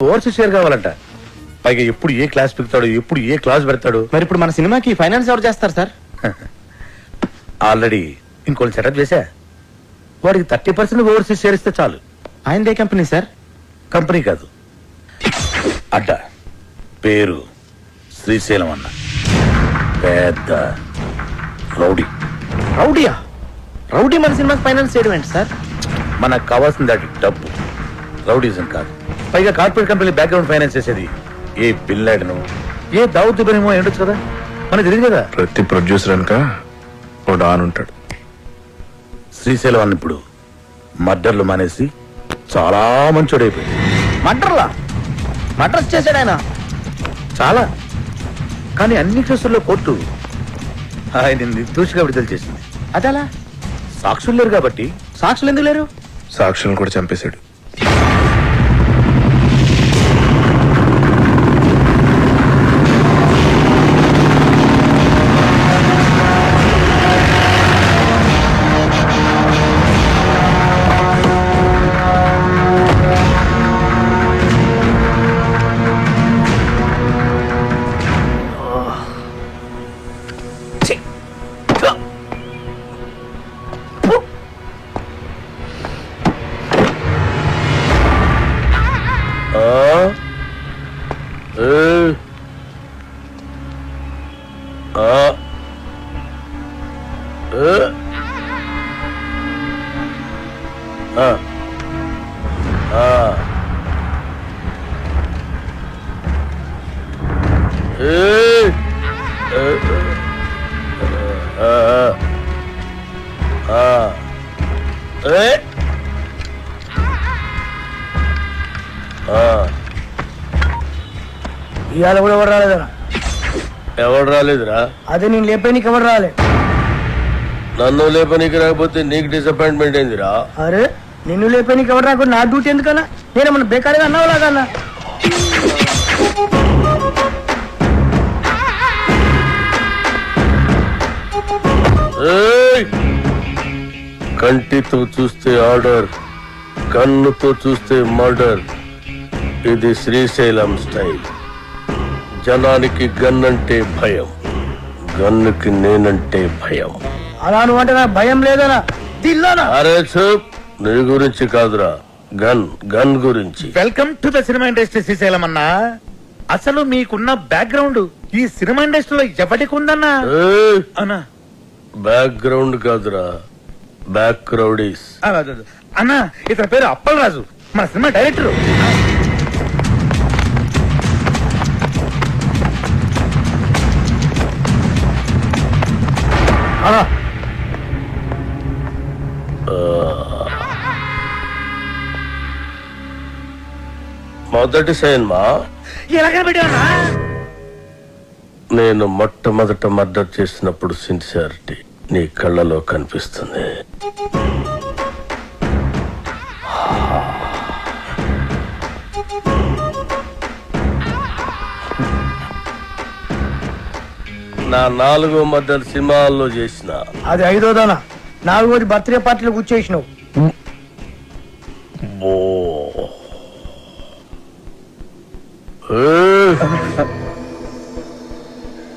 Overseas share కావాలంట. పైగా ఎప్పుడు ఏ క్లాస్ పెడతాడు, ఎప్పుడు ఏ క్లాస్ పెడతాడు. మరి ఇప్పుడు మన సినిమాకి ఫైనాన్స్ ఎవరు చేస్తారు సార్? ఆల్రెడీ ఇంకోటి సెటప్ చేశా. వాడికి 30% ఓవర్సీస్ షేర్ ఇస్తే చాలు. ఆయనదే కంపెనీ సార్? కంపెనీ కాదు, అడ్డ. పేరు శ్రీశైలం అన్న. పెద్ద రౌడీ. రౌడీయా? రౌడీ మన సినిమాకి ఫైనాన్స్ చేయడం ఏంటి సార్? మనకు కావాల్సింది అది డబ్బు, రౌడీజం కాదు. పైగా కార్పొరేట్ కంపెనీ బ్యాక్గ్రౌండ్ ఫైనాన్స్ చేసేది ఏ బిన్ లాడెనో, ఏ దావుద్ ఇబ్రహీమో ఏంటొచ్చు కదా, మనకు తెలియదు కదా. ప్రతి ప్రొడ్యూసర్ అనక ఓ డాన్ ఉంటాడు. శ్రీశైలం అన్న ఇప్పుడు మర్డర్లు మానేసి చాలా మంచోడైపోయింది. మర్డర్లా? మర్డర్స్ చేశాడు ఆయన చాలా. కానీ అన్ని కేసుల్లో కోర్టు ఆయన నిర్దోషిగా విడుదల చేసింది. అదలా? సాక్షులు లేరు కాబట్టి. సాక్షులు ఎందుకు లేరు? సాక్షులను కూడా చంపేశాడు. ఇవాళ కూడా ఎవరు రాలేదరా? ఎవడు రాలేదురా? అదే నేను లేపేనికి ఎవరు రాలే. నన్ను లేపనీకి రాకపోతే నీకు డిసప్పాయింట్మెంట్ ఏందిరా? అరే నిన్ను లేపేనికి ఎవరు రాకుండా నా డ్యూటీ ఎందుకన్నా? నేనేమన్నా బేకారీగా అన్నావు లాగన్నా? కంటితో చూస్తే ఆర్డర్, కన్నుతో చూస్తే మర్డర్. ఇది శ్రీశైలం స్టైల్. జనానికి గన్ అంటే భయం, గన్నుకి నేనంటే భయం. అలా నువ్వు అంటే నాకు భయం లేదనా? దిల్లానా? అరే చూప్, నీ గురించి కాదురా, గన్ గన్ గురించి. Welcome to the cinema industry Srisailam అన్నా. అసలు మీకున్న బ్యాక్గ్రౌండ్ ఈ సినిమా ఇండస్ట్రీలో ఎవరికి ఉందన్నా? అన్నా బ్యాక్గ్రౌండ్ కాదురా, బ్యాక్ క్రౌడీస్. అన్నా ఇతని పేరు అప్పలరాజు, మన సినిమా డైరెక్టర్. మొదటి సినిమా నేను మొట్టమొదట మర్డర్ చేసినప్పుడు సిన్సియారిటీ నీ కళ్ళలో కనిపిస్తుంది. నా 4వ మర్డర్ సినిమాల్లో చేసిన. అది 5వదనా? 4వది బర్త్డే పార్టీలో కూర్చేసినావు.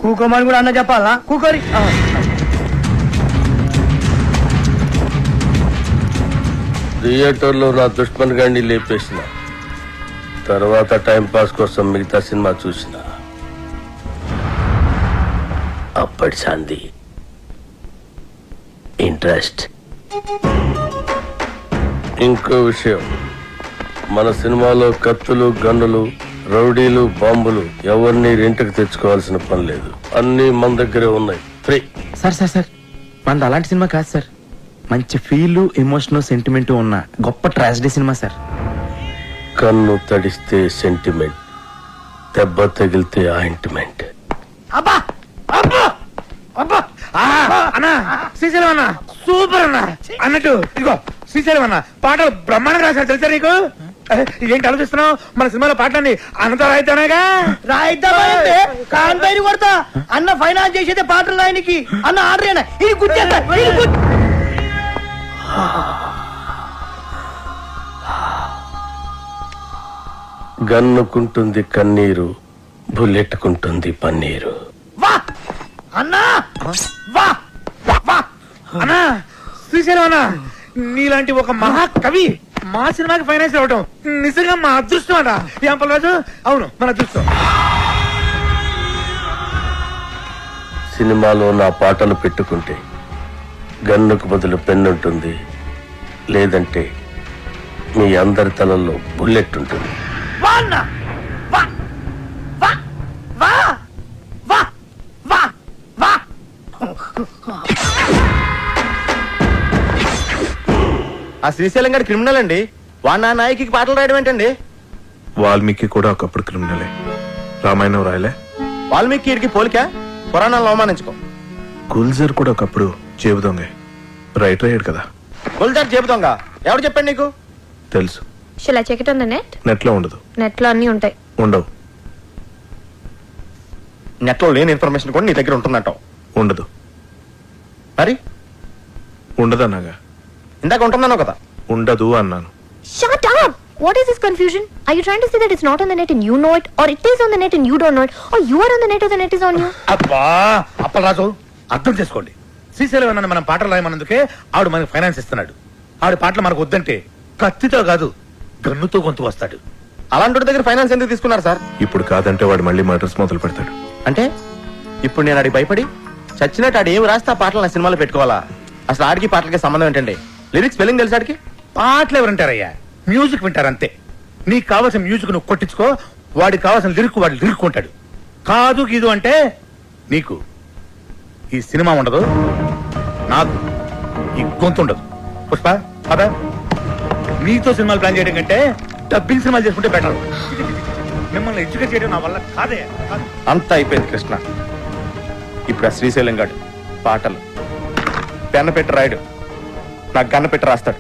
కూకోమని కూడా అన్న చెప్పాలా? కూకోరి. థియేటర్లో నా దుష్మన్ గాండి లేపేసిన తర్వాత టైం పాస్ కోసం మిగతా సినిమా చూసిన. అప్పటి శాంతి ఇంట్రెస్ట్. ఇంకో విషయం, మన సినిమాలో కత్తులు, గన్నులు, రౌడీలు, బాంబులు ఎవరిని రెంట్కి తెచ్చుకోవాల్సిన పని లేదు. అన్ని మన దగ్గరే ఉన్నాయి, ఫ్రీ. సార్ సార్ సార్, మనది అలాంటి సినిమా కాదు సార్. మంచి ఫీల్, ఎమోషన్, సెంటిమెంట్ ఉన్న గొప్ప ట్రాజడీ సినిమా సార్. కన్ను తడిస్తే సెంటిమెంట్, దెబ్బ తగిలితే ఆయింట్మెంట్. అబ్బా అబ్బా అబ్బా అన్నా శ్రీశైలం అన్న సూపర్ అన్న. అన్నట్టు ఇదిగో శ్రీశైలం అన్న పాటలు బ్రహ్మాండంగా రాశారు తెలుసా నీకు? ఏంటి ఆలోచిస్తున్నావు? మన సినిమాలో పాటలన్నీ అన్నతో రాయితేనేగా. రాయిద్దామంటే కాంపైని కొడతా. అన్న ఫైనాన్స్ చేసేదే పాటలు రాయనికి. అన్న ఆర్డరేనా? ఇది గుర్తేస్తా. గన్నుకుంటుంది కన్నీరు, బుల్లెట్టుకుంటుంది పన్నీరు. వా అన్నా వా వా అన్నా శ్రీశైలం అన్నా, నీలాంటి ఒక మహాకవి మా సినిమాకి ఫైనాన్స్ అవ్వడం నిజంగా మా అదృష్టం అన్నా. ఏం పర్వాలేదు, అవును మన అదృష్టం. సినిమాలో నా పాటలు పెట్టుకుంటే గన్నుకు బదులు పెన్నుంటుంది, లేదంటే మీ అందరి తలల్లో బుల్లెట్ ఉంటుంది. వా అన్నా వా వా వా వా వా వా ఆ శ్రీశైలం గారి క్రిమినల్ అండి. వాడు నా నాయకి పాటలు రాయడం ఏంటండి? వాల్మీకి కూడా ఒకప్పుడు క్రిమినలే. రామాయణం రాయలే. వాల్మీకి పోలిక పురాణాలను అవమానించుకో. గుల్జర్ కూడా ఒకప్పుడు జేబు దొంగ. రైటర్ అయ్యాడు కదా. గుల్జార్ చెబుతాంగ ఎవడు చెప్పండి నీకు? తెలుసు. Shall I check it on the net? Net లో ఉండదు. నెట్ లో అన్ని ఉంటాయి. ఉండవు. నెట్ లో లేని ఇన్ఫర్మేషన్ కూడా నీ దగ్గర ఉంటున్నట్టు. ఉండదు. మరి ఉండదన్నాగా. ఇందాక ఉంటుందన్నావు కదా. ఉండదు అన్నాను. Shut up! What is this confusion? Are you trying to say that it's not on the net and you know it, or it is on the net and you don't know it, or you are on the net or the net is on you? అబ్బా అప్పలరాజు, అర్థం చేసుకోండి. శ్రీశైలం అన్న మనం పాటలు రాయమన్నందుకే ఆవిడ మనకి finance ఇస్తున్నాడు. ఆవిడ పాటలు మనకు వద్దంటే కత్తితో కాదు గన్నుతో గొంతు వస్తాడు. అలాంటి దగ్గర ఫైనాన్స్ ఎందుకు తీసుకున్నారు సార్? ఇప్పుడు కాదంటే వాడు మళ్ళీ మర్డర్స్ మొదలు పెడతాడు. అంటే ఇప్పుడు నేను ఆడికి భయపడి చచ్చినట్టు ఆడు ఏం రాస్తే ఆ పాటలు నా సినిమాలో పెట్టుకోవాలా? అసలు ఆడికి పాటలకి సంబంధం ఏంటండి? లిరిక్స్ స్పెల్లింగ్ తెలుసు ఆడికి? పాటలు ఎవరంటారయ్యా, మ్యూజిక్ వింటారంతే. నీకు కావాల్సిన మ్యూజిక్ నువ్వు కొట్టించుకో, వాడికి కావాల్సిన లిరిక్ వాడు లిరిక్ ఉంటాడు. కాదు గీదు అంటే నీకు ఈ సినిమా ఉండదు, నాకు ఈ గొంతు ఉండదు. పుష్ప పద, నీతో సినిమాలు ప్లాన్ చేయడం కంటే డబ్బింగ్ సినిమాలు చేసుకుంటే బెటర్. మిమ్మల్ని ఎడ్యుకేట్ చేయడం నా వల్ల కాదే. అంతా అయిపోయింది కృష్ణ. ఇప్పుడు ఆ శ్రీశైలం గాడు పాటలు పెన్న పెట్టి రాయడు, నాకు గన్న పెట్టి రాస్తాడు.